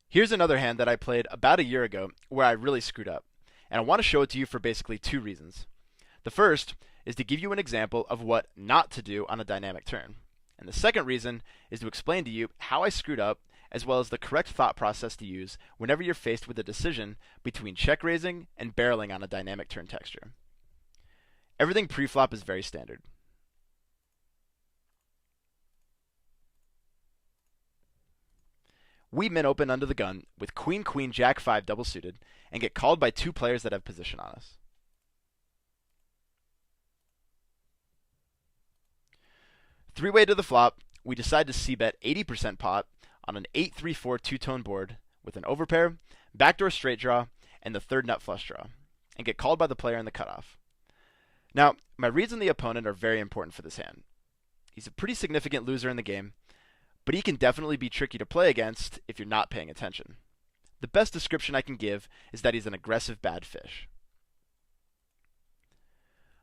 Here's another hand that I played about a year ago where I really screwed up, and I want to show it to you for basically two reasons. The first is to give you an example of what not to do on a dynamic turn. And the second reason is to explain to you how I screwed up, as well as the correct thought process to use whenever you're faced with a decision between check raising and barreling on a dynamic turn texture. Everything pre-flop is very standard. We min open under the gun with queen queen jack 5 double suited and get called by two players that have position on us. Three-way to the flop, we decide to c-bet 80% pot on an 8-3-4 two-tone board with an overpair, backdoor straight draw, and the third nut flush draw, and get called by the player in the cutoff. Now, my reads on the opponent are very important for this hand. He's a pretty significant loser in the game, but he can definitely be tricky to play against if you're not paying attention. The best description I can give is that he's an aggressive bad fish.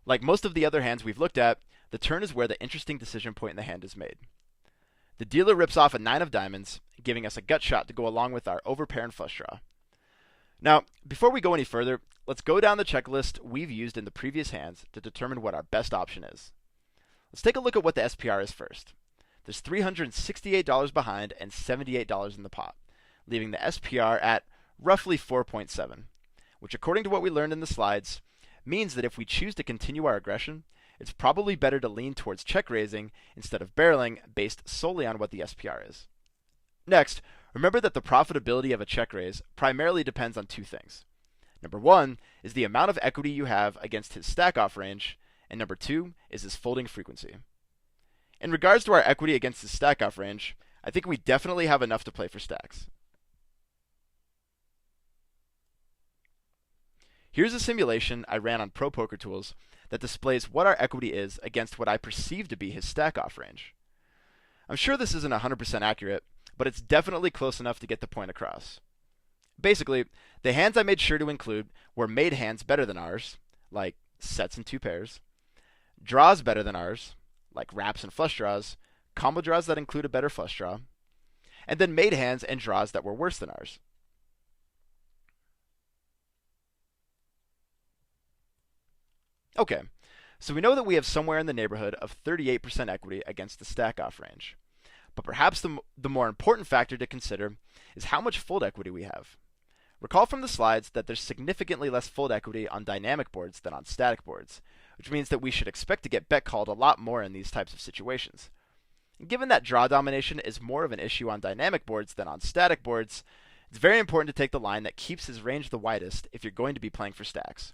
Like most of the other hands we've looked at, the turn is where the interesting decision point in the hand is made. The dealer rips off a 9 of diamonds, giving us a gut shot to go along with our overpair and flush draw. Now, before we go any further, let's go down the checklist we've used in the previous hands to determine what our best option is. Let's take a look at what the SPR is first. There's $368 behind and $78 in the pot, leaving the SPR at roughly 4.7, which according to what we learned in the slides, means that if we choose to continue our aggression, it's probably better to lean towards check raising instead of barreling based solely on what the SPR is. Next, remember that the profitability of a check raise primarily depends on two things. Number one is the amount of equity you have against his stack off range, and number two is his folding frequency. In regards to our equity against his stack off range, I think we definitely have enough to play for stacks. Here's a simulation I ran on Pro Poker Tools that displays what our equity is against what I perceive to be his stack off range. I'm sure this isn't 100% accurate, but it's definitely close enough to get the point across. Basically, the hands I made sure to include were made hands better than ours, like sets and two pairs, draws better than ours, like wraps and flush draws, combo draws that include a better flush draw, and then made hands and draws that were worse than ours. Okay, so we know that we have somewhere in the neighborhood of 38% equity against the stack off range. But perhaps the more important factor to consider is how much fold equity we have. Recall from the slides that there's significantly less fold equity on dynamic boards than on static boards, which means that we should expect to get bet called a lot more in these types of situations. And given that draw domination is more of an issue on dynamic boards than on static boards, it's very important to take the line that keeps his range the widest if you're going to be playing for stacks.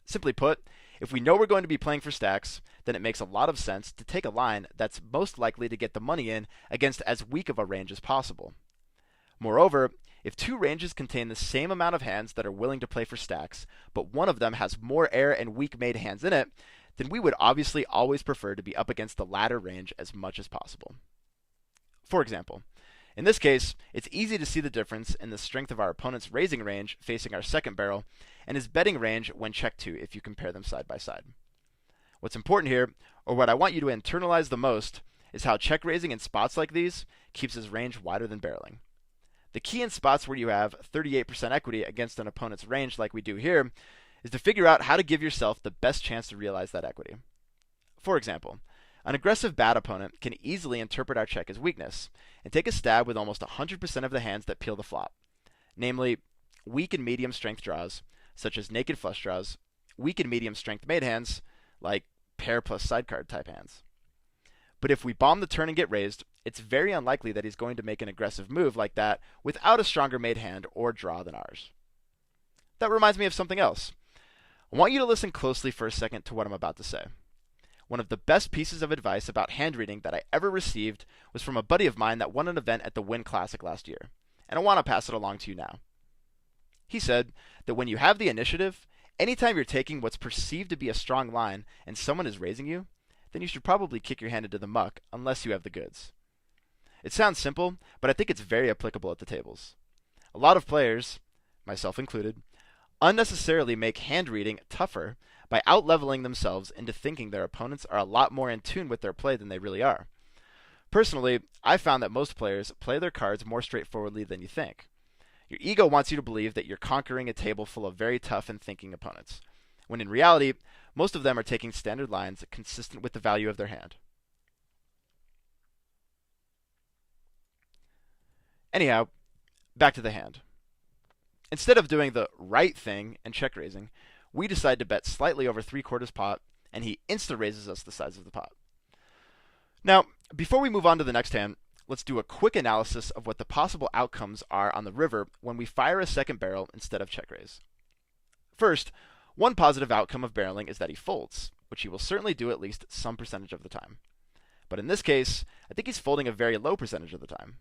Simply put, if we know we're going to be playing for stacks, then it makes a lot of sense to take a line that's most likely to get the money in against as weak of a range as possible. Moreover, if two ranges contain the same amount of hands that are willing to play for stacks, but one of them has more air and weak made hands in it, then we would obviously always prefer to be up against the latter range as much as possible. For example, in this case, it's easy to see the difference in the strength of our opponent's raising range facing our second barrel and his betting range when check 2 if you compare them side by side. What's important here, or what I want you to internalize the most, is how check raising in spots like these keeps his range wider than barreling. The key in spots where you have 38% equity against an opponent's range like we do here is to figure out how to give yourself the best chance to realize that equity. For example, an aggressive bad opponent can easily interpret our check as weakness and take a stab with almost 100% of the hands that peel the flop, namely weak and medium strength draws, such as naked flush draws, weak and medium strength made hands, like pair plus sidecard type hands. But if we bomb the turn and get raised, it's very unlikely that he's going to make an aggressive move like that without a stronger made hand or draw than ours. That reminds me of something else. I want you to listen closely for a second to what I'm about to say. One of the best pieces of advice about hand reading that I ever received was from a buddy of mine that won an event at the Wynn Classic last year, and I want to pass it along to you now. He said that when you have the initiative, anytime you're taking what's perceived to be a strong line and someone is raising you, then you should probably kick your hand into the muck unless you have the goods. It sounds simple, but I think it's very applicable at the tables. A lot of players, myself included, unnecessarily make hand reading tougher by out-leveling themselves into thinking their opponents are a lot more in tune with their play than they really are. Personally, I found that most players play their cards more straightforwardly than you think. Your ego wants you to believe that you're conquering a table full of very tough and thinking opponents, when in reality, most of them are taking standard lines consistent with the value of their hand. Anyhow, back to the hand. Instead of doing the right thing and check raising, we decide to bet slightly over 3/4 pot, and he insta raises us the size of the pot. Now, before we move on to the next hand, let's do a quick analysis of what the possible outcomes are on the river when we fire a second barrel instead of check raise. First, one positive outcome of barreling is that he folds, which he will certainly do at least some percentage of the time. But in this case, I think he's folding a very low percentage of the time.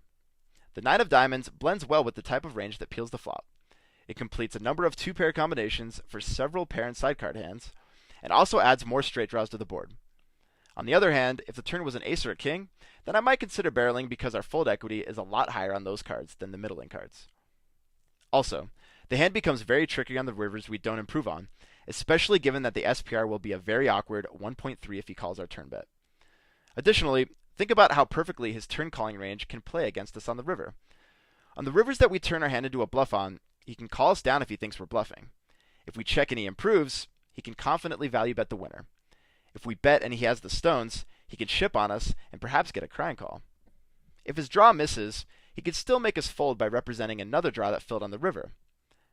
The 9 of diamonds blends well with the type of range that peels the flop. It completes a number of 2-pair combinations for several pair and sidecard hands, and also adds more straight draws to the board. On the other hand, if the turn was an ace or a king, then I might consider barreling because our fold equity is a lot higher on those cards than the middling cards. Also, the hand becomes very tricky on the rivers we don't improve on, especially given that the SPR will be a very awkward 1.3 if he calls our turn bet. Additionally, think about how perfectly his turn calling range can play against us on the river. On the rivers that we turn our hand into a bluff on, he can call us down if he thinks we're bluffing. If we check and he improves, he can confidently value bet the winner. If we bet and he has the stones, he can ship on us and perhaps get a crying call. If his draw misses, he could still make us fold by representing another draw that filled on the river.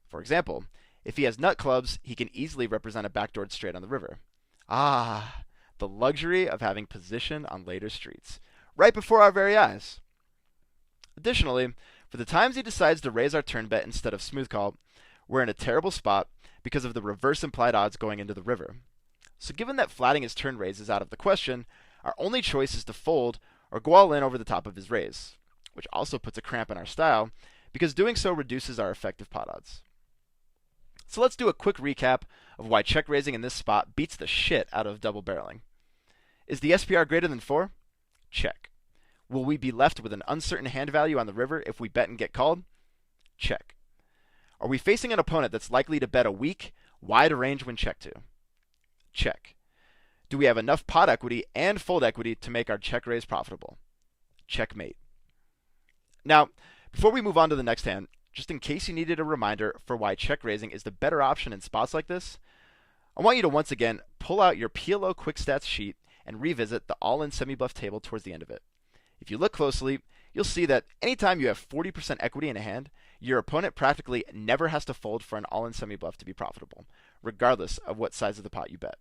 For example, if he has nut clubs, he can easily represent a backdoored straight on the river. Ah, the luxury of having position on later streets, right before our very eyes. Additionally, for the times he decides to raise our turn bet instead of smooth call, we're in a terrible spot because of the reverse implied odds going into the river. So given that flatting his turn raise is out of the question, our only choice is to fold or go all in over the top of his raise, which also puts a cramp in our style because doing so reduces our effective pot odds. So let's do a quick recap of why check raising in this spot beats the shit out of double barreling. Is the SPR greater than 4? Check. Will we be left with an uncertain hand value on the river if we bet and get called? Check. Are we facing an opponent that's likely to bet a weak, wide range when checked to? Check. Do we have enough pot equity and fold equity to make our check raise profitable? Checkmate. Now, before we move on to the next hand, just in case you needed a reminder for why check raising is the better option in spots like this, I want you to once again pull out your PLO quick stats sheet and revisit the all-in semi-bluff table towards the end of it. If you look closely, you'll see that anytime you have 40% equity in a hand, your opponent practically never has to fold for an all-in semi-bluff to be profitable, regardless of what size of the pot you bet.